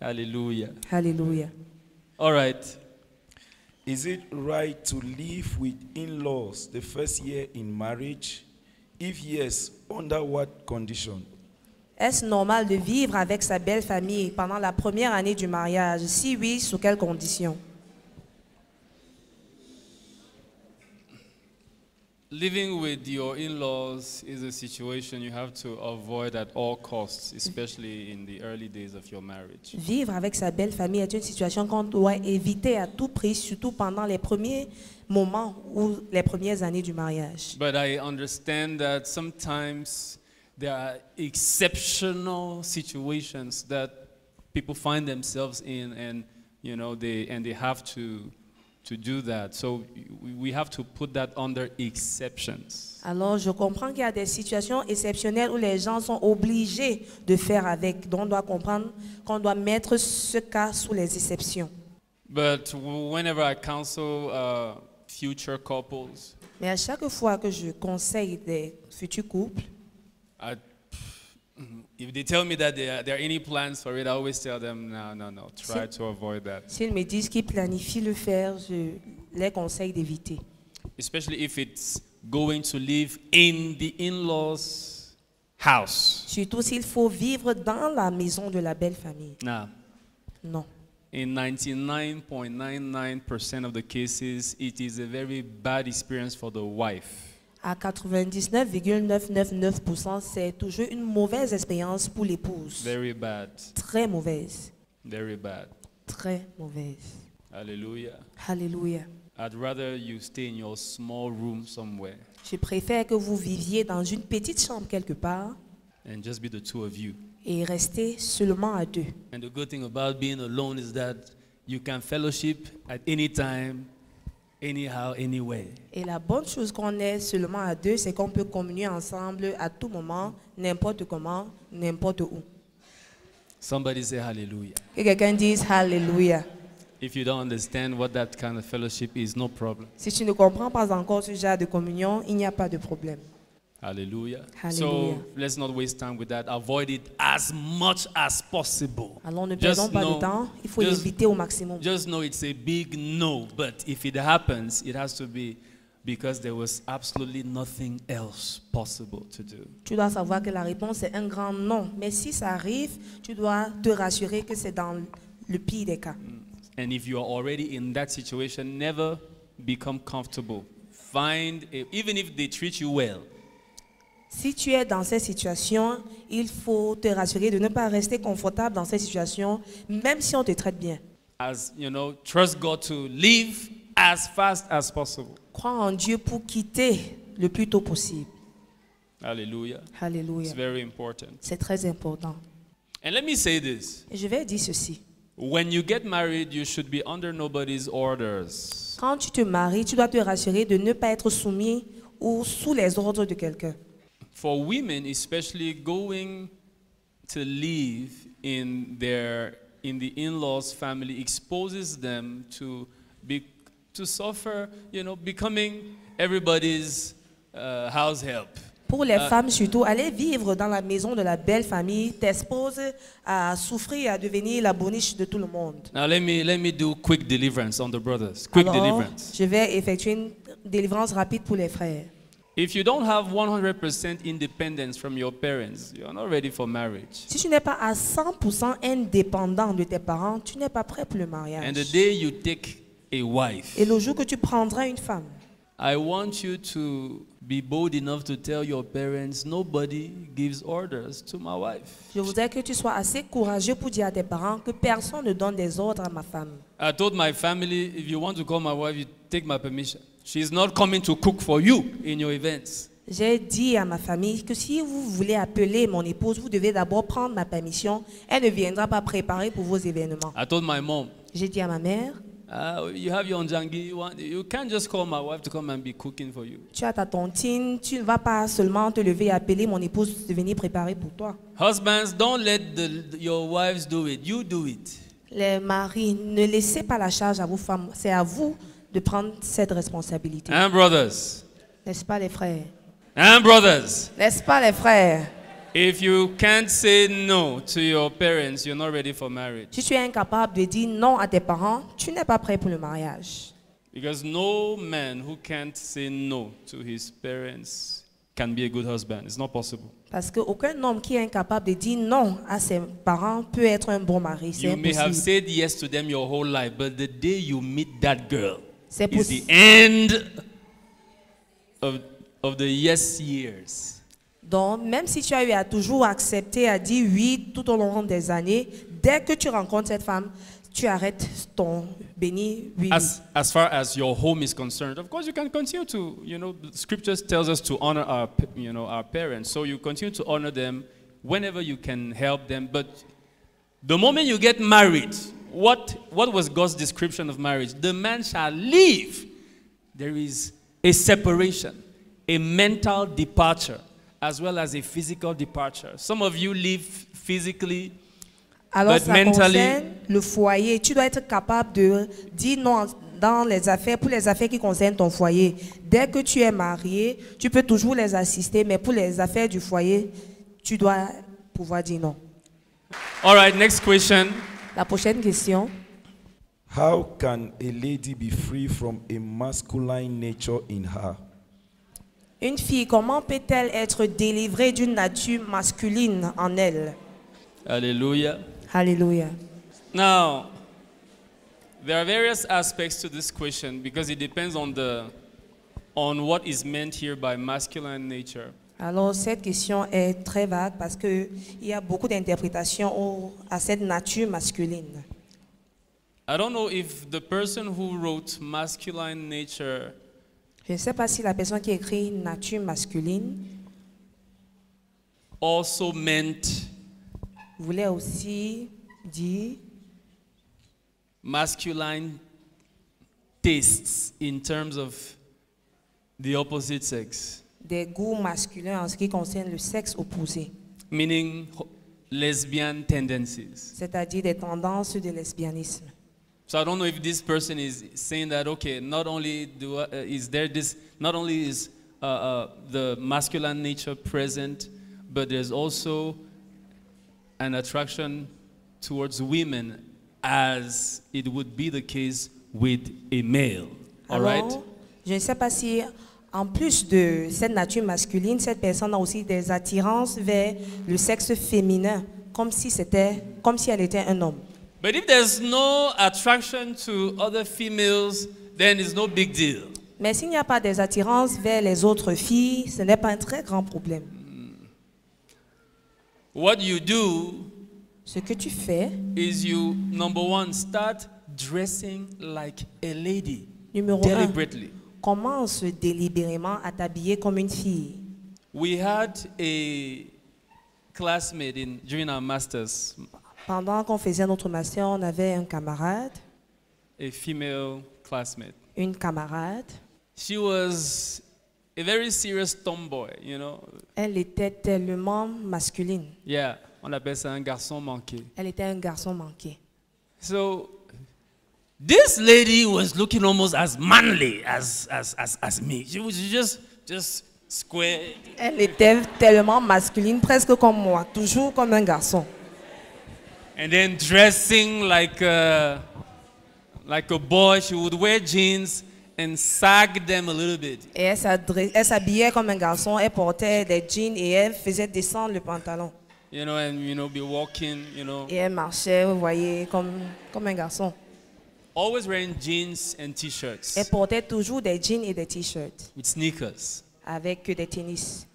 Hallelujah. Alléluia. All right. Is it right to live with in-laws the first year in marriage? If yes, under what condition? Est-ce normal de vivre avec sa belle famille pendant la première année du mariage? Si oui, sous quelles conditions? Living with your in-laws is a situation you have to avoid at all costs, especially in the early days of your marriage. Vivre avec sa belle famille est une situation qu'on doit éviter à tout prix, surtout pendant les premiers moments ou les premières années du mariage. But I understand that sometimes there are exceptional situations that people find themselves in, and they have to do that. So we have to put that under exceptions. Alors, je comprends qu'il y a des situations exceptionnelles où les gens sont obligés de faire avec. Donc, on doit comprendre qu'on doit mettre ce cas sous les exceptions. But whenever I counsel future couples, Mais à chaque fois que je conseille des futurs couples, if they tell me that there are any plans for it, I always tell them, no, try to avoid that. s'ils me disent qu'ils planifient le faire, je les conseille d'éviter. Especially if it's going to live in the in-laws' house. Surtout s'il faut vivre dans la maison de la belle famille. Now, Non. in 99.99% of the cases, it is a very bad experience for the wife. À 99,999%, c'est toujours une mauvaise expérience pour l'épouse. Very bad. Très mauvaise. Very bad. Très mauvaise. Hallelujah. Alléluia. I'd rather you stay in your small room somewhere Je préfère que vous viviez dans une petite chambre quelque part and just be the two of you. et rester seulement à deux. And the good thing about being alone is that you can fellowship at any time, anyhow, anywhere. Et la bonne chose qu'on est seulement à deux, c'est qu'on peut communier ensemble à tout moment, n'importe comment, n'importe où. Somebody say hallelujah. Que quelqu'un dise Alléluia. If you don't understand what that kind of fellowship is, no problem. Si tu ne comprends pas encore ce genre de communion, il n'y a pas de problème. Hallelujah. Hallelujah. So let's not waste time with that. Avoid it as much as possible. Alors ne Just perdons pas know- de temps, il faut just- l'éviter au maximum. Just know it's a big no, but if it happens, it has to be because there was absolutely nothing else possible to do. Tu dois savoir que la réponse est un grand non. Mais si ça arrive, tu dois te rassurer que c'est dans le pire des cas. And if you are already in that situation, never become comfortable. Even if they treat you well, Si tu es dans cette situation, il faut te rassurer de ne pas rester confortable dans cette situation, même si on te traite bien. trust God to live as fast as possible. Crois en Dieu pour quitter le plus tôt possible. Hallelujah. It's Alléluia. very important. C'est très important. And let me say this. Et je vais dire ceci. When you get married, you should be under nobody's orders. Quand tu te maries, tu dois te rassurer de ne pas être soumis ou sous les ordres de quelqu'un. For women, especially going to live in the in-laws' family exposes them to suffer, becoming everybody's house help. Pour les femmes surtout, aller vivre dans la maison de la belle famille t'expose à souffrir et à devenir la boniche de tout le monde. Now let me do quick deliverance on the brothers. Quick Alors, deliverance. je vais effectuer une délivrance rapide pour les frères. If you don't have 100% independence from your parents, you're not ready for marriage. Si tu n'es pas à 100% indépendant de tes parents, tu n'es pas prêt pour le And the mariage. day you take a wife, Et le jour que tu prendras une femme, I want you to be bold enough to tell your parents, nobody gives orders to my wife. je voudrais que tu sois assez courageux pour dire à tes parents que personne ne donne des ordres à ma femme. I told my family, if you want to call my wife, you take my permission. She's not coming to cook for you in your events. J'ai dit à ma famille que si vous voulez appeler mon épouse, vous devez d'abord prendre ma permission. Elle ne viendra pas préparer pour vos événements. I told my mom, J'ai dit à ma mère, you have your Njangi, you can't just call my wife to come and be cooking for you. tu as ta tontine, tu ne vas pas seulement te lever et appeler mon épouse de venir préparer pour toi. Husbands, don't let your wives do it. You do it. Les maris, ne laissez pas la charge à vos femmes. C'est à vous de prendre cette responsabilité. And brothers. N'est-ce pas les frères? And brothers. N'est-ce pas les frères? If you can't say no to your parents, you're not ready for marriage. Si tu es incapable de dire non à tes parents, tu n'es pas prêt pour le mariage. Because no man who can't say no to his parents can be a good husband. It's not possible. Parce qu'aucun homme qui est incapable de dire non à ses parents peut être un bon mari. C'est You may have impossible. said yes to them your whole life, but the day you meet that girl C'est is the possi- end of the yes years. Donc, même si tu as eu à toujours accepter, à dire oui tout au long des années, dès que tu rencontres cette femme, tu arrêtes ton béni oui. Oui. As far as your home is concerned, of course you can continue to, the scriptures tells us to honor our parents. So you continue to honor them whenever you can help them. But the moment you get married, what was God's description of marriage? The man shall leave. There is a separation, a mental departure, as well as a physical departure. Some of you live physically, Alors, but ça mentally, concerne le foyer. Tu dois être capable de dire non dans les affaires, pour les affaires qui concernent ton foyer. Dès que tu es marié, tu peux toujours les assister, mais pour les affaires du foyer, tu dois pouvoir dire non. all right, next question. La prochaine question. How can a lady be free from a masculine nature in her? Une fille, comment peut-elle être délivrée d'une nature masculine en elle? Hallelujah. Alléluia. Now, there are various aspects to this question because it depends on what is meant here by masculine nature. Alors, cette question est très vague parce qu'il y a beaucoup d'interprétations à cette nature masculine. I don't know if the person who wrote masculine nature Je ne sais pas si la personne qui écrit nature masculine also meant voulait aussi dire masculine tastes in terms of the opposite sex, des goûts masculins en ce qui concerne le sexe opposé, meaning lesbian tendencies. c'est-à-dire des tendances de lesbianisme. So I don't know if this person is saying that okay, not only is the masculine nature present, but there's also an attraction towards women, as it would be the case with a male. All right? Alors, je ne sais pas si, en plus de cette nature masculine, cette personne a aussi des attirances vers le sexe féminin, comme si elle était un homme. But if there's no attraction to other females, then it's no big deal. Mais s'il n'y a pas des attirances vers les autres filles, ce n'est pas un très grand problème. What you do Ce que tu fais, is you, number one, start dressing like a lady numéro un, deliberately. commence délibérément à t'habiller comme une fille. We had a classmate during our masters, Pendant qu'on faisait notre master, on avait un camarade, a female classmate. une camarade. She was a very serious tomboy, Elle était tellement masculine. Yeah, on appelle ça un garçon manqué. Elle était un garçon manqué. So this lady was looking almost as manly as me. She was just square. Elle était tellement masculine, presque comme moi, toujours comme un garçon. And then dressing like a boy. She would wear jeans and sag them a little bit. Et elle s'habillait comme un garçon, elle portait des jeans et elle faisait descendre le pantalon. And be walking, Et elle marchait, vous voyez, comme un garçon. always wearing jeans and t-shirts Elle portait toujours des jeans et des t-shirts with sneakers. avec des tennis.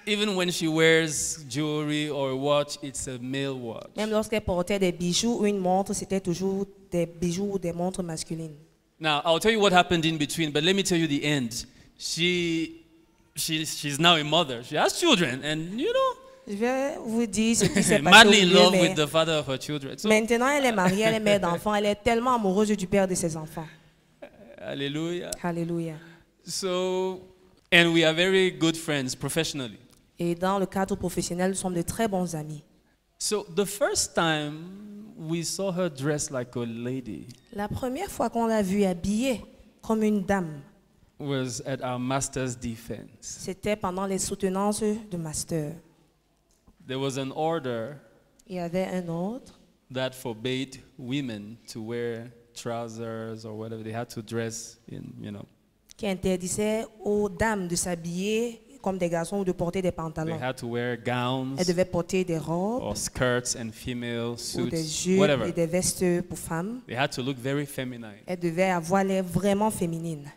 Even when she wears jewelry or a watch, it's a male watch. Même lorsqu'elle portait des bijoux ou une montre, c'était toujours des bijoux ou des montres masculines. Now, I'll tell you what happened in between, but let me tell you the end. She's now a mother. She has children, and Je vais vous dire ce qui s'est passé au madly in milieu, love mais with the father of her children. So, maintenant elle est mariée, elle est mère d'enfants, elle est tellement amoureuse du père de ses enfants. hallelujah. Alléluia. So, and we are very good friends professionally. Et dans le cadre professionnel, nous sommes de très bons amis. So, the first time we saw her dressed like a lady La première fois qu'on l'a vue habillée comme une dame, was at our master's defense. c'était pendant les soutenances de master. there was an order Il y avait un autre that forbade women to wear trousers or whatever. They had to dress in, you know. qui interdisait aux dames de s'habiller comme des garçons ou de porter des They pantalons. had to wear gowns Elles devaient porter des robes or skirts and female ou des suits, jupes whatever. et des vestes pour femmes. They had to look very feminine. Elles devaient avoir l'air vraiment féminine.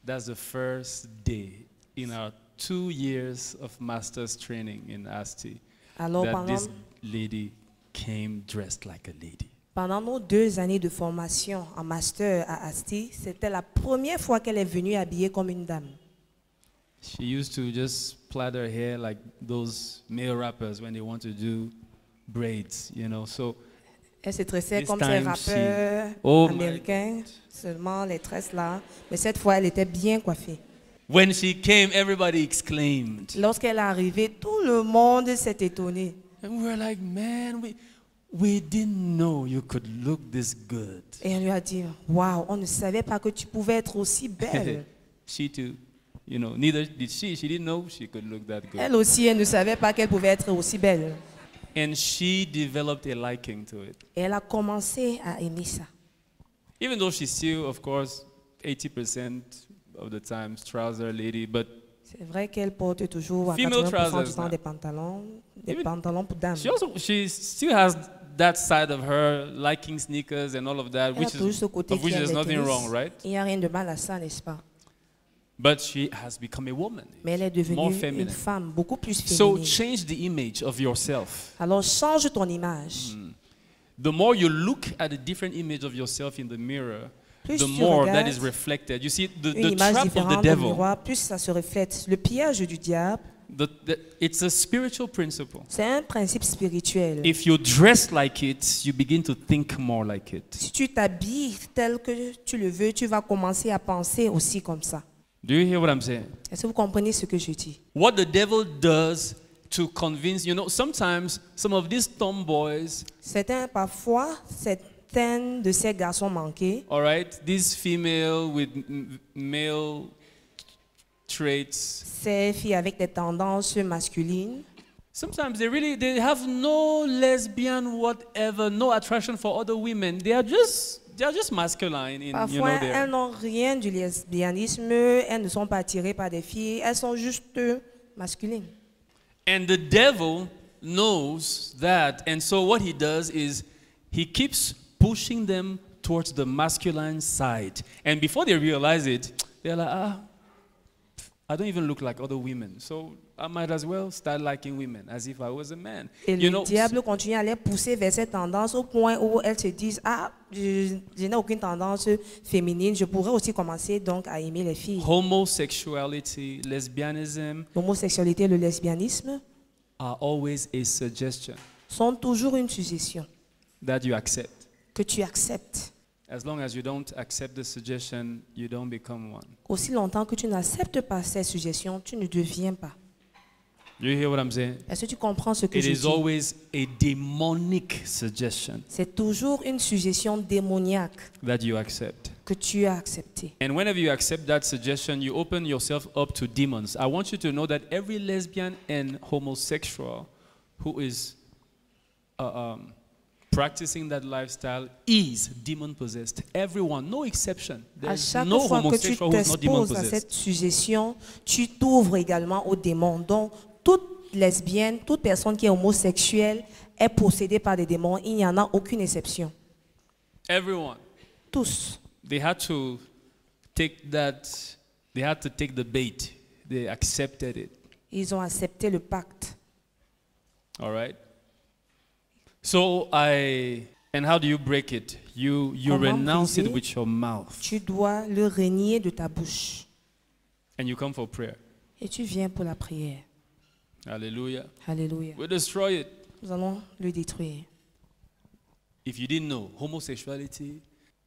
That's the first day in our 2 years of master's training in ASTI Alors that pendant, this lady came dressed like a lady. pendant nos 2 années de formation en master à Asti, c'était la première fois qu'elle est venue habillée comme une dame. She used to just plait her hair like those male rappers when they want to do braids, you know. So Elle se tressait This comme ces time rappeurs Oh my américains, seulement les tresses là. Mais cette fois, elle était bien coiffée. when she came, everybody exclaimed. Lorsqu'elle est arrivée, tout le monde s'est étonné. And we were like, man, we didn't know you could look this good. Et on lui a dit, waouh, on ne savait pas que tu pouvais être aussi belle. She too, you know, neither did she. She didn't know she could look that good. Elle aussi, elle ne savait pas qu'elle pouvait être aussi belle. And she developed a liking to it. Et elle a commencé à aimer ça. Even though she's still, of course, 80% of the time trouser lady, but C'est vrai qu'elle porte toujours à Female 80% du trousers, temps now. des pantalons Even- pour dames. she still has that side of her liking sneakers and all of that, Elle a toujours ce côté of which qui aime there's les nothing tennis. wrong, right? Il n'y a rien de mal à ça, n'est-ce pas? But she has become a woman. Mais elle est More devenue une feminine. femme beaucoup plus So féminine. change the image of yourself. Alors change ton image. The more you look at a different image of yourself in the mirror, Plus the tu more that regardes is reflected. You see, Une the image trap of the différente au devil, miroir, plus ça se reflète. Le piège du diable, it's a spiritual principle. c'est un principe spirituel. If you dress like it, you begin to think more like it. Si tu t'habilles tel que tu le veux, tu vas commencer à penser aussi comme ça. Do you hear what I'm saying? Est-ce que vous comprenez ce que je dis? What the devil does to convince, you know, sometimes some of these tomboys, Parfois, certains de ces garçons manqués, all right, these female with male traits, ces filles avec des tendances masculines, sometimes they have no lesbian whatever, no attraction for other women. They are just masculine in, you parfois know, elles their, n'ont rien du lesbianisme, elles ne sont pas attirées par des filles, elles sont juste masculines. and the devil knows that, and so what he does is he keeps pushing them towards the masculine side, and before they realize it, they're like, I don't even look like other women, so I might as well start liking women as if I was a man. Et You le know, diable continue à les pousser vers cette tendance au point où elles se disent, je n'ai aucune tendance féminine, je pourrais aussi commencer donc à aimer les filles. homosexuality, lesbianism L'homosexualité et le lesbianisme are always a suggestion sont toujours une suggestion that you accept. que tu acceptes. As long as you don't accept the suggestion, you don't become one. Aussi longtemps que tu n'acceptes pas ces suggestions, tu ne deviens pas. Do you hear what I'm saying? Est-ce que tu comprends ce que It je is dis? always a demonic suggestion C'est toujours une suggestion démoniaque that you accept. que tu as acceptée. And whenever you accept that suggestion, you open yourself up to demons. I want you to know that every lesbian and homosexual who is practicing that lifestyle is demon possessed. Everyone, no exception. À There's chaque no fois que tu homosexual who is not demon t'exposes à possessed. cette suggestion, tu t'ouvres également aux démons. Donc, toute lesbienne, toute personne qui est homosexuelle est possédée par des démons. Il n'y en a aucune exception. Everyone. Tous. They had to take the bait. They accepted it. Ils ont accepté le pacte. All right. So and how do you break it? You Comment renounce it briser? with your mouth Tu dois le renier de ta bouche. and you come for prayer. Et tu viens pour la prière. Hallelujah. Alléluia. We destroy it. Nous allons le détruire. If you didn't know, homosexuality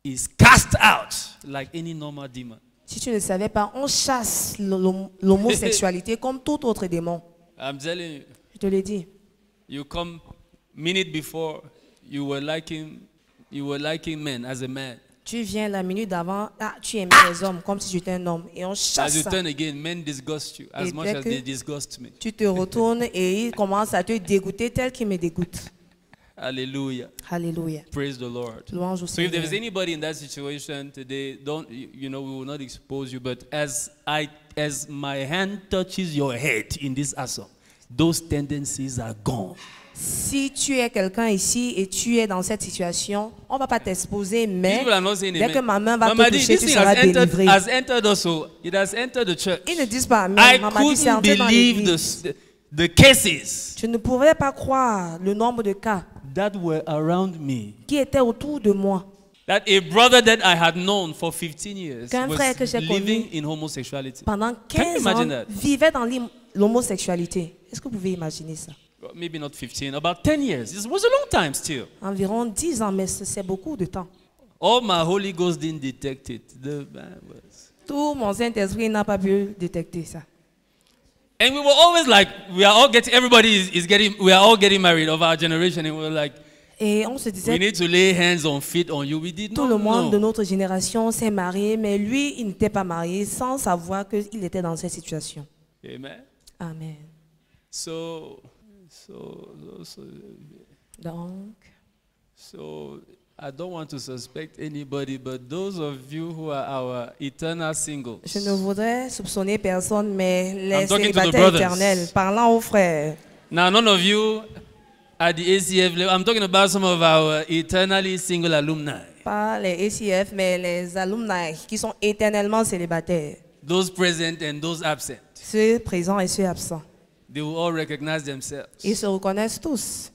is cast out like any normal demon. Si tu ne savais pas, on chasse l'homosexualité comme tout autre démon. I'm telling you, Je te le dis. you come minute before you were liking men as a man. Tu viens la minute d'avant, tu aimais les hommes comme si tu étais un homme. Et on As chasse you ça. turn again, men disgust you as Et much dès as que- they disgust me. Tu te retournes et ils commencent à te dégoûter tel qu'ils me dégoûtent. Hallelujah. Alléluia. Praise the Lord. Louange au So if there is Seigneur. anybody in that situation today, don't you know we will not expose you, but as my hand touches your head in this assault, those tendencies are gone. Si tu es quelqu'un ici et tu es dans cette situation, on ne va pas t'exposer, These mais people are not saying dès amen. que ma main va Mama te Di, toucher, this tu thing seras has entered, délivré. has entered also. It has entered the church. Ils ne disent pas I amen. Maman dit, c'est couldn't entré dans believe l'église. the cases Je ne pouvais pas croire le nombre de cas that were around me. qui étaient autour de moi. That a brother that I had known for 15 years Qu'un frère que was j'ai living connu in homosexuality. Pendant Can you 15 ans, imagine that? vivait dans l'homosexualité. Est-ce que vous pouvez imaginer ça? Well, maybe not 15, about 10 years. It was a long time still. Environ 10 ans, mais c'est beaucoup de temps. All my Holy Ghost didn't detect it. Tout mon Saint-Esprit n'a pas pu détecter ça. And we were always like, we are all getting married of our generation. And we were like, Et on se we disait, need to lay hands on feet on you. We did tout not le monde de know. notre génération s'est marié, mais lui, il n'était pas marié sans savoir qu'il était dans cette situation. Amen. Amen. So I don't want to suspect anybody, but those of you who are our eternal singles, Je ne voudrais soupçonner personne, mais les I'm talking to the célibataires brothers. éternels, parlant aux frères. now none of you at the ACF level, I'm talking about some of our eternally single alumni, Pas les ACF, mais les alumni qui sont éternellement célibataires. those present and those absent. Ceux présents et ceux absents. They will all recognize themselves. Ils se reconnaissent tous.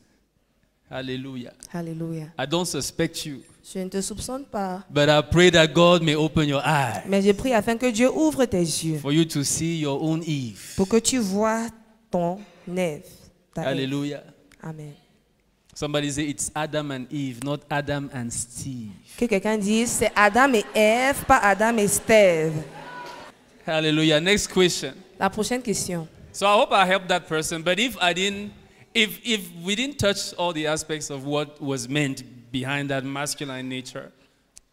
Hallelujah. Alléluia. I don't suspect you, Je ne te soupçonne pas, but I pray that God may open your eyes mais je prie afin que Dieu ouvre tes yeux for you to see your own Eve. pour que tu vois ton Ève. ta Ève. Hallelujah. Amen. Somebody say it's Adam and Eve, not Adam and Steve. Que quelqu'un dise, c'est Adam et Ève, pas Adam et Steve. Hallelujah. Next question. La prochaine question. So I hope I helped that person. But if we didn't touch all the aspects of what was meant behind that masculine nature,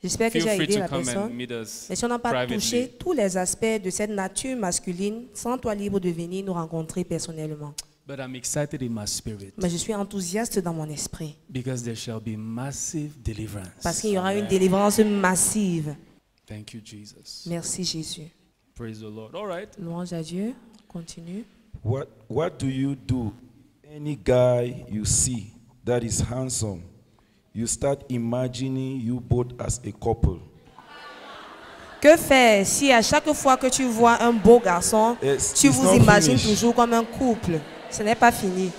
J'espère que feel j'ai free aidé to la come and personne. meet us Mais si on n'a pas touché privately. tous les aspects de cette nature masculine, sens-toi libre de venir nous rencontrer personnellement. But I'm excited in my spirit Mais je suis enthousiaste dans mon esprit because there shall be massive parce deliverance. qu'il y aura une délivrance massive. Thank you, Jesus. Merci Jésus. Praise the Lord. All right. Louange à Dieu. Continue. What do you do? Any guy you see that is handsome, you start imagining you both as a couple. Que faire si à chaque fois que tu vois un beau garçon, It's- tu it's vous not imagines finished. toujours comme un couple? Ce n'est pas fini.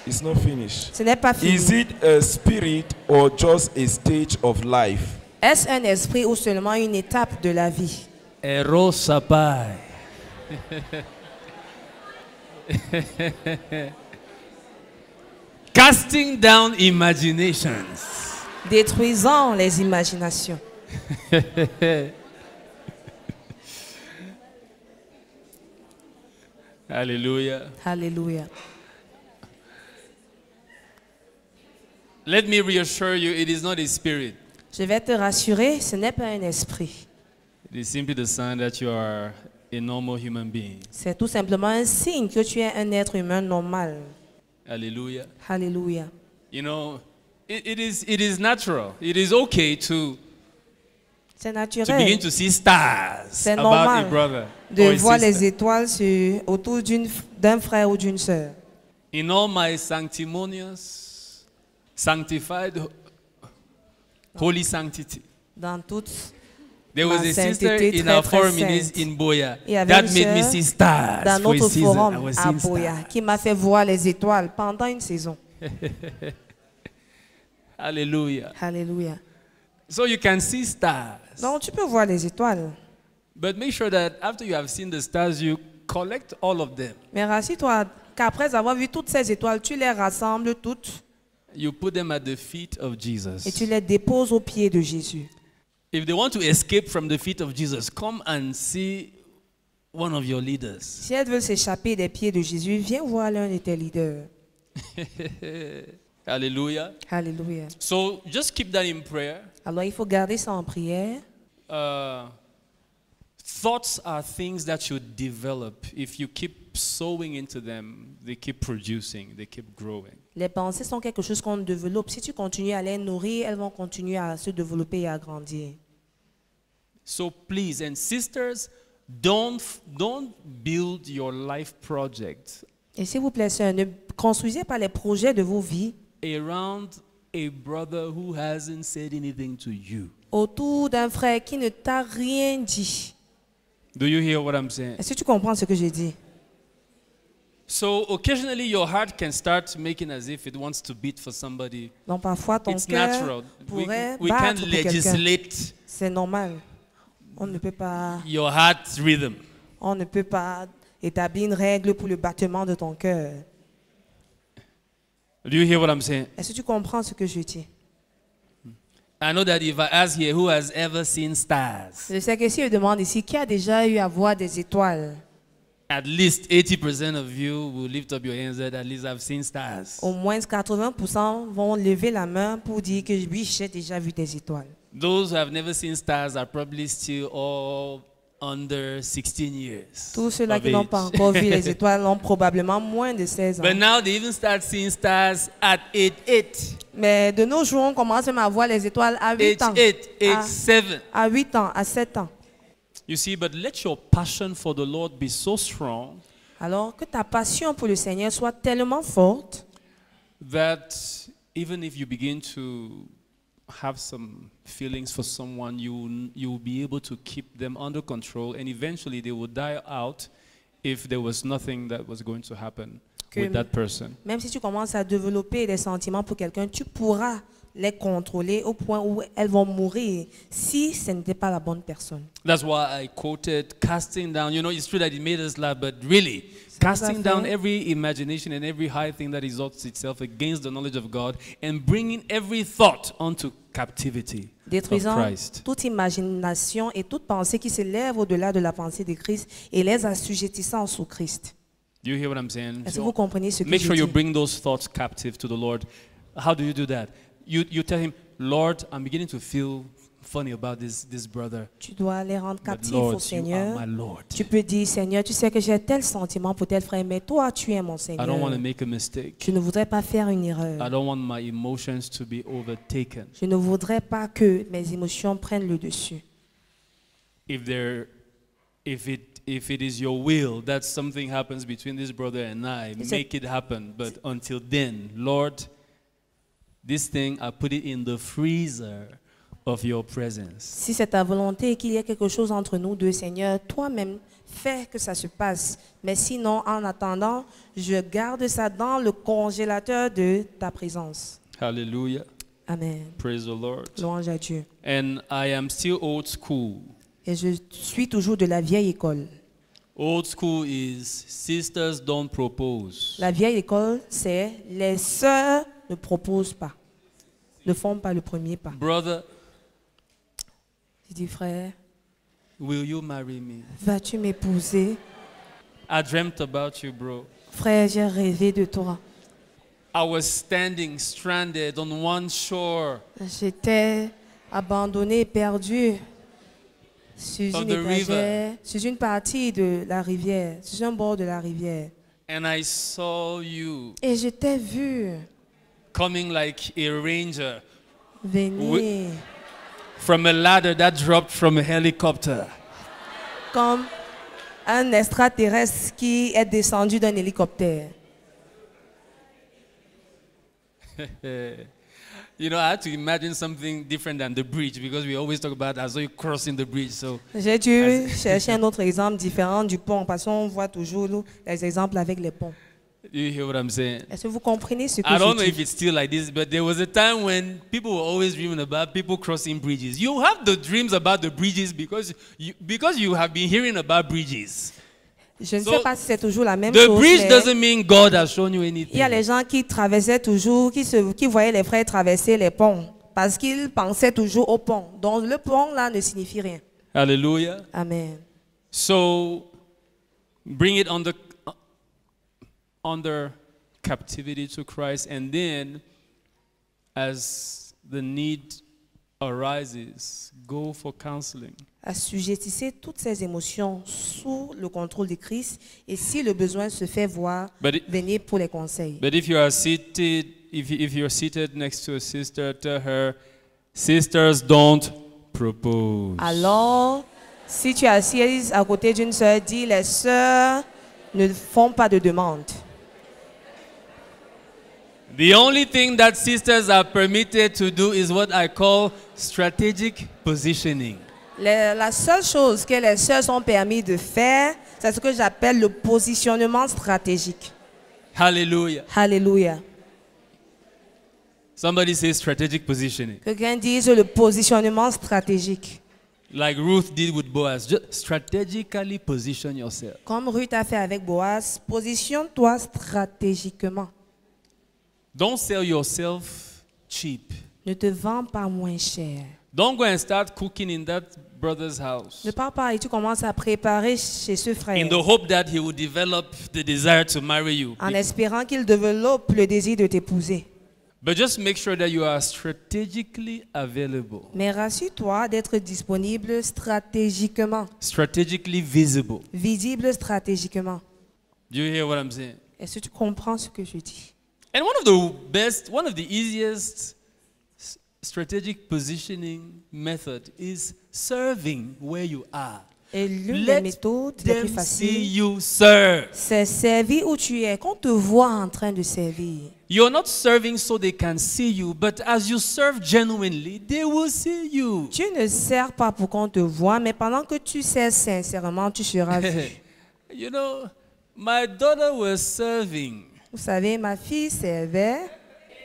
It's not finished. Ce n'est pas fini. Is it a spirit or just a stage of life? Est-ce un esprit ou seulement une étape de la vie? Ero sapai. Casting down imaginations. Détruisant les imaginations. Hallelujah. Alléluia. Let me reassure you, it is not a spirit. Je vais te rassurer, ce n'est pas un esprit. It is simply the sign that you are a normal human being. C'est tout simplement un signe que tu es un être humain normal. Hallelujah. Alléluia. You know, it is natural. It is okay to C'est begin naturel to see stars C'est about normal a brother de or a voir les sister. étoiles autour d'un frère ou d'une sœur. In all my sanctimonious, sanctified, holy sanctity, Dans toute there was Ma a sister sainteté in très, our très forum in sainte. Boya Il y avait that une made me sœur see stars dans for a notre season. I forum was à seeing Boya stars. qui m'a fait voir les étoiles pendant une saison. Hallelujah. Alléluia. So you can see stars. Donc tu peux voir les étoiles. But make sure that after you have seen the stars, you collect all of them. Mais rassure-toi qu'après avoir vu toutes ces étoiles, tu les rassembles toutes You put them at the feet of et Jesus. tu les déposes aux pieds de Jésus. If they want to escape from the feet of Jesus, come and see one of your leaders. Si elles veulent s'échapper des pieds de Jésus, viens voir l'un de tes leaders. Hallelujah. Alléluia. So just keep that in prayer. Alors, il faut garder ça en prière. Thoughts are things that you develop. If you keep sowing into them, they keep producing, they keep growing. Les pensées sont quelque chose qu'on développe. Si tu continues à les nourrir, elles vont continuer à se développer et à grandir. So please, and sisters, don't build your life project Et s'il vous plaît, sœurs, ne construisez pas les projets de vos vies around a brother who hasn't said anything to you. autour d'un frère qui ne t'a rien dit. Do you hear what I'm saying? Est-ce que tu comprends ce que je dis? So occasionally your heart can start making as if it wants to beat for somebody. Donc parfois, ton It's cœur natural. pourrait We battre can't pour quelqu'un. legislate C'est normal. On ne peut pas, your heart rhythm. on ne peut pas établir une règle pour le battement de ton cœur. Do you hear what I'm saying? Est-ce que tu comprends ce que je dis? I know that if I ask here who has ever seen stars, Je sais que si je demande ici, qui a déjà eu à voir des étoiles? at least 80% of you will lift up your hands that at least I've seen stars. Au moins 80% vont lever la main pour dire que oui, j'ai déjà vu des étoiles. Those who have never seen stars are probably still all under 16 years. Tous ceux-là of qui n'ont age. pas encore vu les étoiles ont probablement moins de 16 ans. But now they even start seeing stars at age 8, Mais de nos jours, on commence même à voir les étoiles à 8 age ans. 8, age Ah. 7. À 8 ans, à 7 ans. You see, but let your passion for the Lord be so strong Alors que ta passion pour le Seigneur soit tellement forte that even if you begin to have some feelings for someone, you will be able to keep them under control, and eventually they will die out if there was nothing that was going to happen with that person. même si tu commences à développer des sentiments pour quelqu'un, tu pourras les contrôler au point où elles vont mourir si ce n'était pas la bonne personne. That's why I quoted casting down. You know, it's true that it made us laugh, but really, casting down every imagination and every high thing that exalts itself against the knowledge of God and bringing every thought onto captivity of Détruisant Christ. toute imagination et toute pensée qui s'élève au-delà de la pensée de Christ et les assujettissant sous Christ. Do you hear what I'm saying? Est-ce que vous comprenez ce que Make je sure you dis? bring those thoughts captive to the Lord. How do you do that? You tell him, Lord, I'm beginning to feel funny about this brother. Tu dois les rendre But captifs Lord, au you are Seigneur. my Lord. Tu peux dire, Seigneur, tu sais que j'ai tel sentiment pour tel frère, mais toi, tu es mon I don't want to Seigneur. make a mistake. Je ne voudrais pas faire une I erreur. don't want my emotions to be overtaken. Je ne voudrais pas que mes émotions prennent le dessus. If it is your will that something happens between this brother and I, It's make it happen. But until then, Lord, this thing, I put it in the freezer of your presence. Si c'est ta volonté qu'il y ait quelque chose entre nous deux, Seigneur, toi-même, fais que ça se passe. Mais sinon, en attendant, je garde ça dans le congélateur de ta présence. Hallelujah. Amen. Praise the Lord. Louange à Dieu. And I am still old school. Et je suis toujours de la vieille école. Old school is sisters don't propose. La vieille école, c'est les sœurs ne proposent pas, ne font pas le premier pas. Brother, Je dis, frère, will you marry me? vas-tu m'épouser? I dreamt about you, bro. Frère, j'ai rêvé de toi. I was standing stranded on one shore J'étais abandonné et perdu sur On une the river. étagère, sur une partie de la rivière, sur un bord de la rivière. and I saw you Et je t'ai vu coming like a ranger venir from a ladder that dropped from a helicopter. comme un extraterrestre qui est descendu d'un hélicoptère. You know, I had to imagine something different than the bridge because we always talk about I saw you crossing the bridge. So J'ai dû chercher un autre exemple différent du pont parce qu'on voit toujours les exemples avec les ponts. you hear what I'm saying? Est-ce que vous comprenez ce que I don't know je if dis? it's still like this, but there was a time when people were always dreaming about people crossing bridges. You have the dreams about the bridges because you have been hearing about bridges. Je ne So, sais pas si c'est toujours la même The chose, bridge mais doesn't mean God has shown you il anything. y a les gens qui traversaient toujours, qui voyaient les frères traverser les ponts parce qu'ils pensaient toujours au pont. Donc le pont là ne signifie rien. Hallelujah. Amen. So bring it under captivity to Christ, and then as the need arises, go for counseling. Assujettissez toutes ces émotions sous le contrôle de Christ et si le besoin se fait voir, venez pour les conseils. But if you are seated, if you're seated next to a sister, tell her, sisters don't propose. Alors, si tu es assise à côté d'une sœur, dis les sœurs ne font pas de demande. The only thing that sisters are permitted to do is what I call strategic positioning. La seule chose que les sœurs sont permis de faire, c'est ce que j'appelle le positionnement stratégique. Hallelujah. Alléluia. Somebody say strategic positioning. Quelqu'un dise le positionnement stratégique. Like Ruth did with Boaz. Just strategically position yourself. Comme Ruth a fait avec Boaz, positionne-toi stratégiquement. Don't sell yourself cheap. Ne te vends pas moins cher. Don't go and start cooking in that brother's house Ne pars pas et tu commences à préparer chez ce frère in the hope that he will develop the desire to marry you. en espérant qu'il développe le désir de t'épouser. But just make sure that you are strategically available, Mais rassure-toi d'être disponible stratégiquement, strategically visible. visible stratégiquement. Do you hear what I'm saying? Est-ce que tu comprends ce que je dis? And one of the easiest strategic positioning method is serving where you are. Et l'une des Let méthodes les plus them see faciles, you serve. c'est servir où tu es, qu'on te voit en train de servir. You're not serving so they can see you, but as you serve genuinely, they will see you. Tu ne sers pas pour qu'on te voit, mais pendant que tu sers sincèrement, tu seras vu. You know, my daughter was serving. Vous savez, ma fille servait,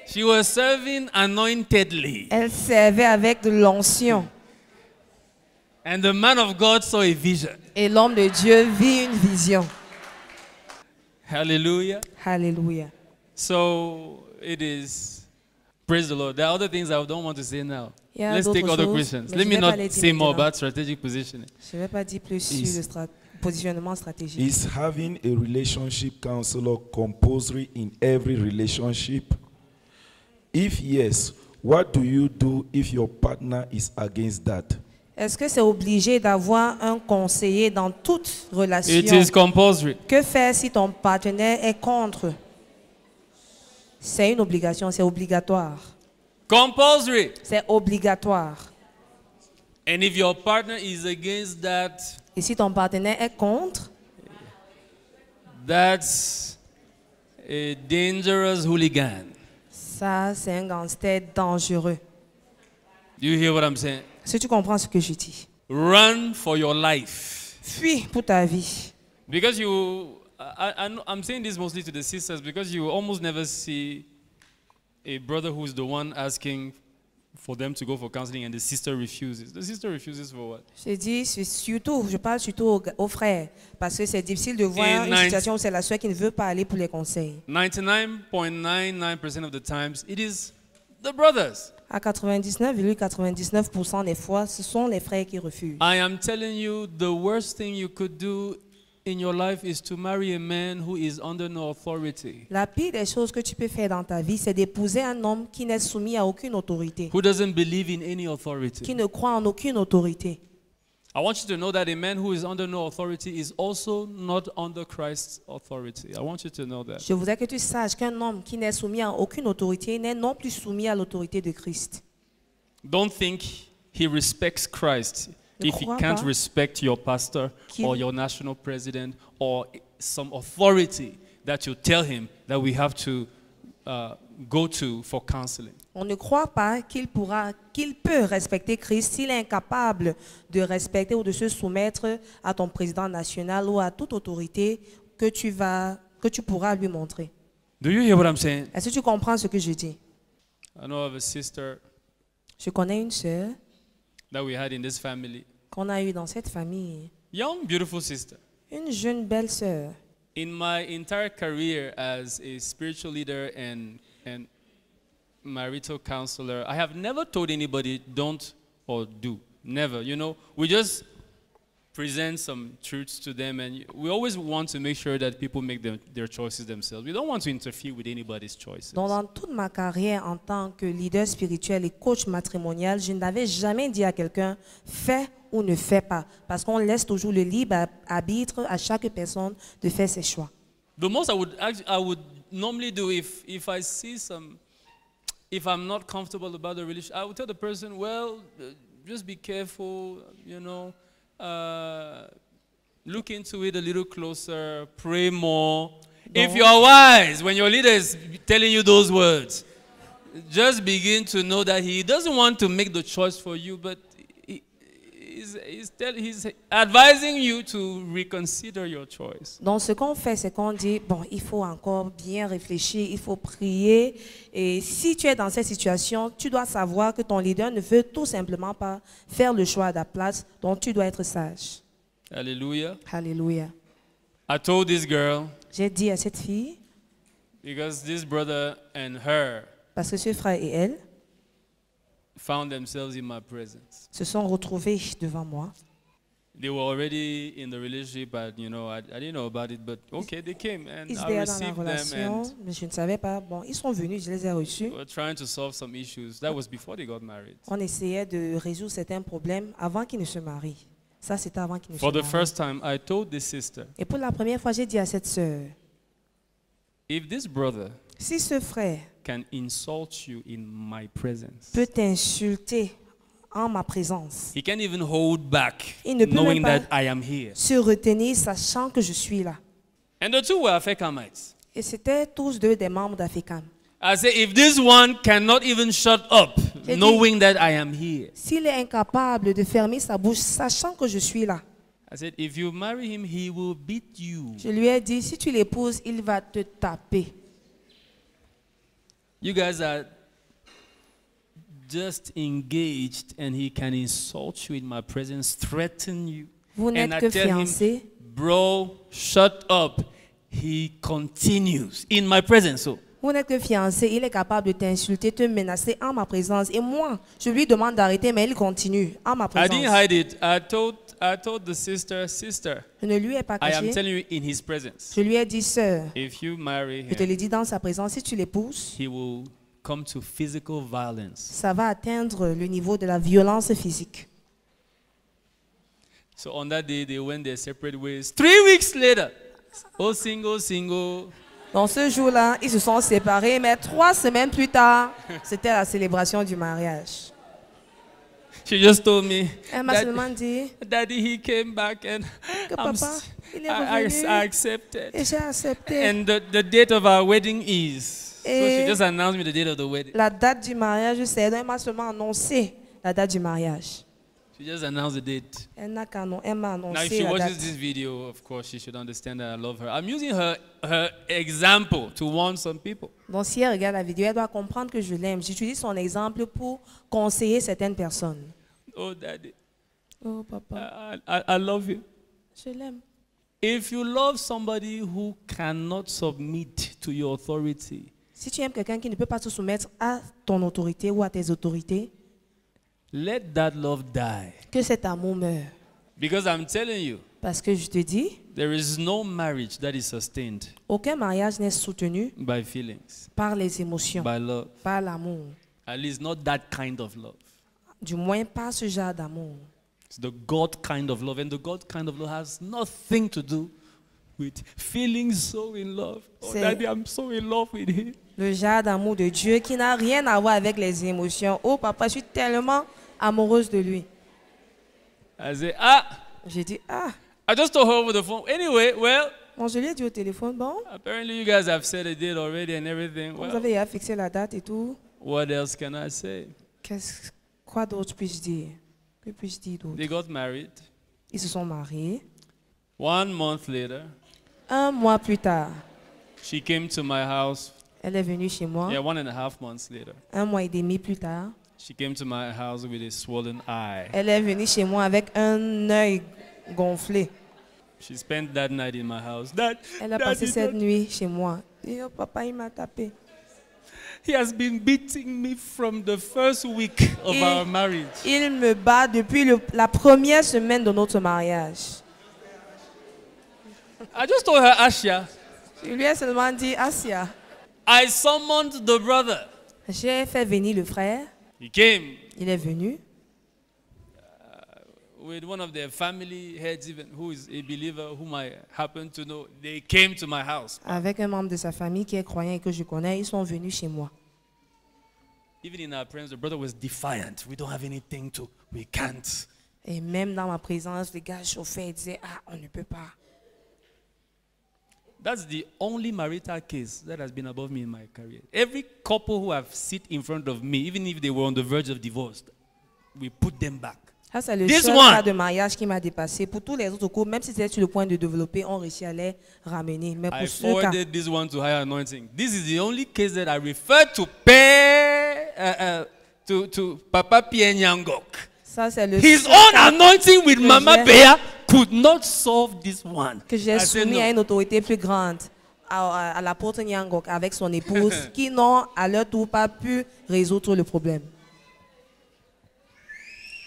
She was serving anointedly. elle servait avec de l'onction. And the man of God saw a vision. Et l'homme de Dieu vit une vision. Hallelujah. Alléluia. So it is. Praise the Lord. There are other things I don't want to say now. Il y a Let's d'autres take other choses, questions. mais Let je me vais pas not les dire say more maintenant. about strategic positioning. Je ne vais pas dire plus sur Is- le positionnement stratégique. Is having a relationship counselor compulsory in every relationship? If yes, what do you do if your partner is against that? Est-ce que c'est obligé d'avoir un conseiller dans toute relation? It is compulsory. Que faire si ton partenaire est contre? C'est une obligation, c'est obligatoire. Compulsory. C'est obligatoire. And if your partner is against that, Et si ton partenaire est contre, that's a dangerous hooligan. ça c'est un gangster dangereux. Do you hear what I'm saying? Est-ce que tu comprends ce que je dis? Run for your life. Fuis pour ta vie. Because I'm saying this mostly to the sisters because you almost never see a brother who's the one asking for them to go for counseling and the sister refuses. The sister refuses for what? Je parle surtout aux frères, parce que c'est difficile de voir une situation où c'est la soeur qui ne veut pas aller pour les conseils. 99.99% of the times, it is the brothers. À 99,99% des fois, ce sont les frères qui refusent. I am telling you, the worst thing you could do in your life is to marry a man who is under no authority, La pire des choses que tu peux faire dans ta vie, c'est d'épouser un homme qui n'est soumis à aucune autorité, who doesn't believe in any qui authority. ne croit en aucune autorité. I want you to know that a man who is under no authority is also not under Christ's authority. I want you to know that. Je voudrais que tu saches qu'un homme qui n'est soumis à aucune autorité n'est non plus soumis à l'autorité de Christ. Don't think he respects Christ Ne if he crois can't pas respect your pastor qu'il- or your national president or some authority that you tell him that we have to go to for counseling. On ne croit pas qu'il peut respecter Christ s'il est incapable de respecter ou de se soumettre à ton président national ou à toute autorité que tu pourras lui montrer. Do you hear what I'm saying? Est-ce que tu comprends ce que je dis? I know of a sister Je connais une sœur that we had in this family. qu'on a eue dans cette famille, Young, beautiful sister. une jeune belle sœur. In my entire career as a spiritual leader and marital counselor, I have never told anybody don't or do. Never. You know, we just present some truths to them, and we always want to make sure that people make their choices themselves. We don't want to interfere with anybody's choices. Donc, dans toute ma carrière en tant que leader spirituel et coach matrimonial, je n'avais jamais dit à quelqu'un fais ou ne fais pas, parce qu'on laisse toujours le libre arbitre à chaque personne de faire ses choix. The most I would normally do if I see if I'm not comfortable about the relationship, I would tell the person, well, just be careful, you know, look into it a little closer, pray more. If you are wise, when your leader is telling you those words, just begin to know that he doesn't want to make the choice for you, but he's advising you to reconsider your choice. Donc, ce qu'on fait, c'est qu'on dit, bon, il faut encore bien réfléchir, il faut prier. Et si tu es dans cette situation, tu dois savoir que ton leader ne veut tout simplement pas faire le choix à ta place. Donc, tu dois être sage. Hallelujah. Alléluia. I told this girl, J'ai dit à cette fille, because this brother and her parce que ce frère et elle found themselves in my presence. se sont retrouvés devant moi. They were already in the relationship, but you know, I didn't know about it, but okay, they came and Ils I étaient dans la received them, relation, and mais je ne savais pas. Bon, ils sont venus, je les ai reçus. we were trying to solve some issues. That was before they got married. On essayait de résoudre certains problèmes avant qu'ils ne se marient. Ça, c'était avant qu'ils ne se For the marient. first time, I told this sister, Et pour la première fois, j'ai dit à cette sœur, if this brother si ce frère can insult you in my presence, peut t'insulter en ma présence, he can't even hold back, Il ne peut knowing même that pas- I am here. se retenir sachant que je suis là. And the two were Afekamites. Et c'était tous deux des membres d'Africam. I said, if this one cannot even shut up, J'ai dit- knowing that I am here, S'il est incapable de fermer sa bouche sachant que je suis là, I said, if you marry him, he will beat you. je lui ai dit, si tu l'épouses, il va te taper. You guys are just engaged, and he can insult you in my presence, threaten you. Vous And n'êtes I que tell him, fiancés. bro, shut up. He continues in my presence. So Vous n'êtes que fiancés. Il est capable de t'insulter, te menacer en ma présence. Et moi, je lui demande d'arrêter, mais il continue en ma I présence. didn't hide it. I told the sister, Je ne lui ai pas I am caché. telling you in his presence. Je lui ai dit, sœur, If you marry je te him, l'ai dit dans sa présence, si tu l'épouses, he will come to physical violence. ça va atteindre le niveau de la violence physique. So on that day, they went their separate ways. 3 weeks later, oh, single. Dans ce jour-là, ils se sont séparés, mais 3 semaines plus tard, c'était la célébration du mariage. She just told me, Elle m'a seulement dit Daddy, he came back and que I'm papa, s- il est I revenu accepted. et j'ai accepté. And the date of our wedding is. So she Et- just announced me the date of the wedding. La date du mariage, c'est elle m'a seulement annoncé la date du mariage. She just announced the date. Elle n'a qu'à elle m'a Now, if annoncé she la watches date. this video, of course, she should understand that I love her. I'm using her example to warn some people. Donc si elle regarde la vidéo, elle doit comprendre que je l'aime. J'utilise son exemple pour conseiller certaines personnes. Oh, Daddy, Oh papa, I love you. je l'aime. If you love somebody who cannot submit to your authority, Si tu aimes quelqu'un qui ne peut pas se soumettre à ton autorité ou à tes autorités, let that love die. que cet amour meure. Because I'm telling you, Parce que je te dis, there is no marriage that is sustained aucun mariage n'est soutenu by feelings, par les émotions, by love. par l'amour. At least not that kind of love. Du moins, pas ce genre d'amour. It's the God kind of love. And the God kind of love has nothing to do with feeling so in love. Oh, C'est- Daddy, I'm so in love with him. Le genre d'amour de Dieu qui n'a rien à voir avec les émotions. Oh papa, je suis tellement amoureuse de lui. I say, J'ai dit, ah, I just told her over the phone. Anyway, well, bon, je lui ai dit au téléphone, bon, apparently you guys have set a date already and everything. vous Well, avez déjà fixé la date et tout. what else can I say? Quoi d'autre puis-je dire? Que puis-je dire d'autre? They got married. Ils se sont mariés. 1 month later, 1 mois plus tard, she came to my house. elle est venue chez moi. Yeah, 1.5 months later, 1 mois et demi plus tard, she came to my house with a swollen eye. elle est venue chez moi avec un œil gonflé. She spent that night in my house. Dad, Elle a Daddy, passé cette Daddy. nuit chez moi. Et oh, papa, il m'a tapé. He has been beating me from the first week of our marriage. Il me bat depuis la première semaine de notre mariage. I just told her, Asha, Je lui ai seulement dit, Asia, I summoned the brother. j'ai fait venir le frère. He came Il est venu with one of their family heads, even who is a believer, whom I happen to know. They came to my house. avec un membre de sa famille qui est croyant et que je connais. Ils sont venus chez moi. Even in our presence, the brother was defiant. We don't have anything to, we can't. Et même dans ma présence, les gars chauffaient et disaient, ah, on ne peut pas. That's the only marital case that has been above me in my career. Every couple who have sit in front of me, even if they were on the verge of divorce, we put them back. Ça, c'est le This seul one. cas de mariage qui m'a dépassé. Pour tous les autres couples, même si c'était sur le point de développer, on réussit à les ramener. Mais I pour ce cas, forwarded this one to higher anointing. This is the only case that I refer to to Papa Pierre Nyangok. ça, c'est le His seul own cas anointing with Mama j'ai- Bea could not solve this one. que j'ai I said soumis no. à une autorité plus grande, à l'apôtre Nyangok avec son épouse, qui n'ont à leur tour pas pu résoudre le problème.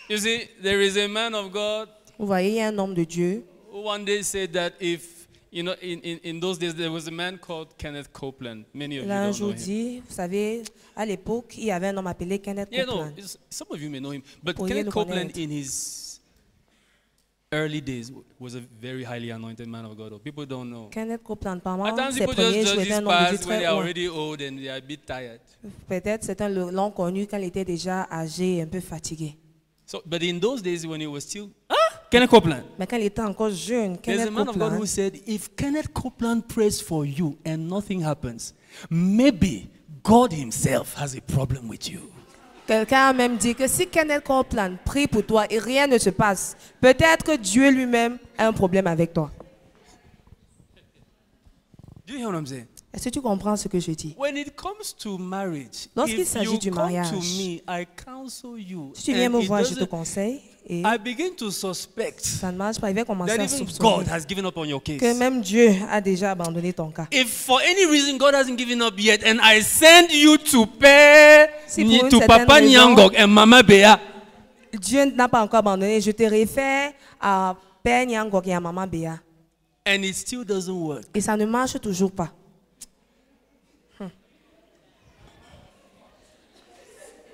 You see, there is a man of God Vous voyez, il y a un homme de Dieu who one day said that if, you know, in those days there was a man called Kenneth Copeland. Many of you Il a un don't know jour him. dit, vous savez, à l'époque, il y avait un homme appelé Kenneth Yeah, no, Copeland. some of you may know him. But Pourriez Kenneth le Copeland connaître. in his early days was a very highly anointed man of God. People don't know. Kenneth Copeland, At pendant times ses people premiers just jours, judge était un his homme de Dieu past when très they are haut. already old and they are a bit tired. Peut-être certains l'ont connu quand il était déjà âgé et un peu fatigué. So, but in those days when he was still, Kenneth Copeland. Mais quand il était encore jeune, There's Kenneth a man of God who Copeland, said, if Kenneth Copeland prays for you and nothing happens, maybe God himself has a problem with you. quelqu'un a même dit que si Kenneth Copeland prie pour toi et rien ne se passe, peut-être que Dieu lui-même a un problème avec toi. Do you hear what I'm saying? Est-ce que tu comprends ce que je dis? When it comes to marriage, Lorsqu'il if s'agit you du come mariage, to me, I counsel you. Si tu viens and me it voir, je te doesn't- conseille et I begin to suspect ça ne marche pas, il va commencer that à even soupçonner God has given up on your que case. même Dieu a déjà abandonné ton cas. If for any reason God hasn't given up yet, and I send you to pay Si pour une to certaine Papa raison- Nyangok and Mama Bea, Dieu n'a pas encore abandonné. Je te réfère à Père Nyangok et à Maman Béa. and it still doesn't work, Et ça ne marche toujours pas.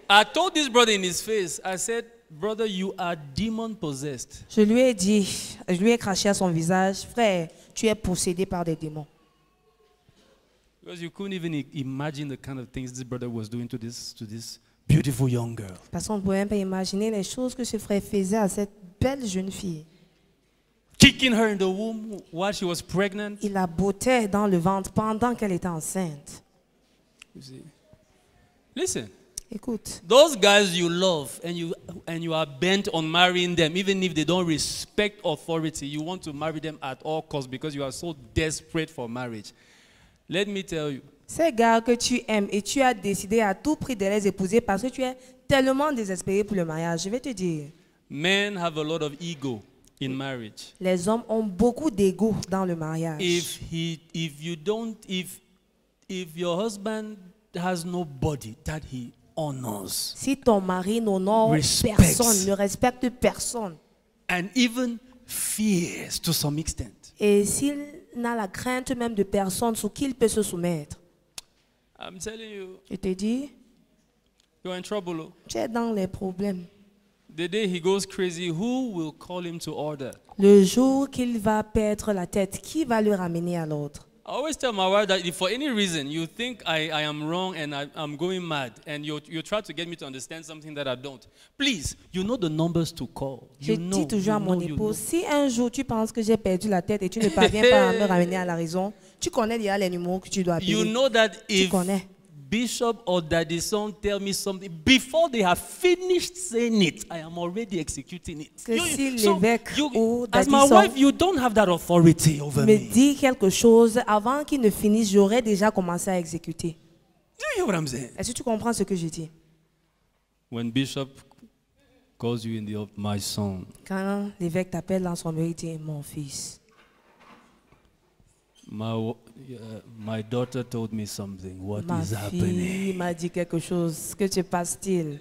I told this brother in his face, I said, brother, you are demon possessed. Je lui ai dit, je lui ai craché à son visage, frère, tu es possédé par des démons. Because you couldn't even imagine the kind of things this brother was doing to this beautiful young girl. Parce qu'on ne pouvait même pas imaginer les choses que ce frère faisait à cette belle jeune fille. Kicking her in the womb while she was pregnant. Il la bottait dans le ventre pendant qu'elle était enceinte. You see. Listen, Écoute, those guys you love and you are bent on marrying them, even if they don't respect authority, you want to marry them at all costs because you are so desperate for marriage. Let me tell you, ces gars que tu aimes et tu as décidé à tout prix de les épouser parce que tu es tellement désespéré pour le mariage, je vais te dire, men have a lot of ego in marriage. les hommes ont beaucoup d'ego dans le mariage. If your husband has nobody that he honors Si ton mari n'honore Respects. personne, ne respecte personne, and even fears to some extent, et s'il n'a la crainte même de personne sur qui il peut se soumettre, I'm telling you, je te dis, you're in trouble. Oh. tu es dans les problèmes. The day he goes crazy, who will call him to order? Le jour qu'il va perdre la tête, qui va le ramener à l'autre? I always tell my wife that if for any reason you think I am wrong and I'm going mad and you try to get me to understand something that I don't, please, you know the numbers to call. Je You know, dis toujours à you mon know, you épouse, know. si un jour tu penses que j'ai perdu la tête et tu ne parviens pas à me ramener à la raison, tu connais déjà les numéros que tu dois appeler. You know that if connais. Bishop or Daddy Son tell me something, before they have finished saying it, I am already executing it. Que si l'évêque ou as Daddy my Son wife, you don't have that authority over me me. dit quelque chose, avant qu'il ne finisse, j'aurais déjà commencé à exécuter. Do you hear what I'm saying? Est-ce que tu comprends ce que je dis? When Bishop calls you in the my son, Quand l'évêque t'appelle dans son mérite, il dit, mon fils, My daughter told me something. What Ma is fille happening? m'a dit quelque chose. Que se passe-t-il?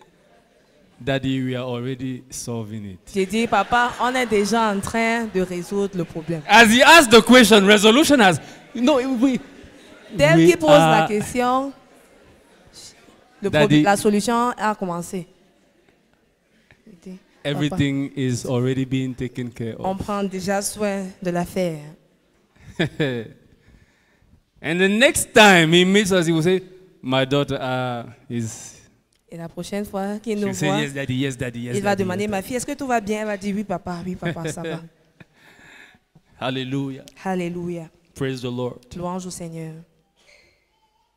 Daddy, we are already solving it. J'ai dit, papa, on est déjà en train de résoudre le problème. As he asked the question, resolution has. No, Dès we qu'il pose la are- question, Daddy- la solution a commencé. J'ai dit, everything is already being taken care on of. prend déjà soin de l'affaire. And the next time he meets us, he will say, "My daughter is." Et la prochaine fois qu'il She'll nous say, voit, "Yes, daddy. Yes, daddy. Yes, il va daddy, demander, yes, ma daddy." fille, est-ce que tout va bien? Elle va dire, oui papa, ça va. Hallelujah. Alléluia. Praise the Lord. Louange au Seigneur.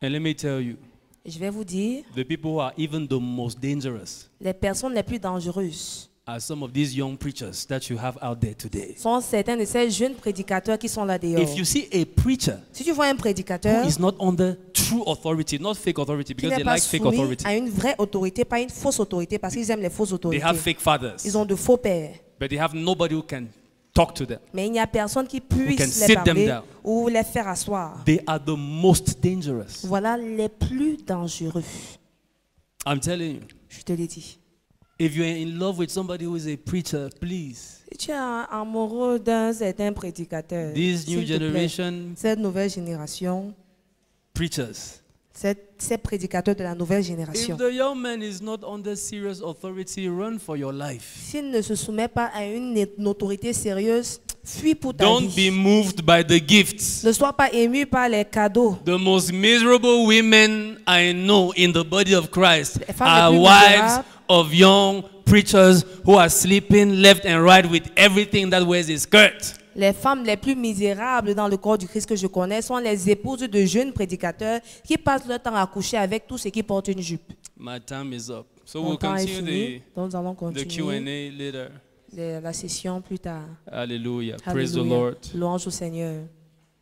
And let me tell you, Et je vais vous dire, the people who are even the most dangerous les personnes les plus dangereuses are some of these young preachers that you have out there today. sont certains de ces jeunes prédicateurs qui sont là dehors. If you see a preacher Si tu vois un who prédicateur is not under true authority, not fake authority, qui because n'est they pas like fake soumis authority. à une vraie autorité, pas une fausse autorité, parce qu'ils aiment les fausses They autorités. have fake fathers, Ils ont de faux pères. but they have nobody who can talk to them. Mais il n'y a personne qui can puisse sit les them parler down. ou les faire asseoir. They are the most dangerous. Voilà les plus dangereux. I'm telling you. Je te l'ai dit. If you're in love with somebody who is a preacher, please. Si tu es amoureux d'un certain prédicateur, These new s'il te plaît, generation cette nouvelle génération, preachers. ces prédicateurs de la nouvelle génération, If the young man is not under serious authority, run for your life. s'il ne se soumet pas à une autorité sérieuse, fuis pour ta Don't vie. be moved by the gifts. Ne sois pas ému par les cadeaux. The most miserable women I know in the body of Christ Les femmes are les plus wives misérables. of young preachers who are sleeping left and right with everything that wears a skirt. Les femmes les plus misérables dans le corps du Christ que je connais sont les épouses de jeunes prédicateurs qui passent leur temps à coucher avec tous ceux qui portent une jupe. My time is up. So Mon we'll temps est continue fini, donc nous allons the continuer Q&A later. la session plus tard. Hallelujah. Praise the Alléluia. Lord. Louange au Seigneur.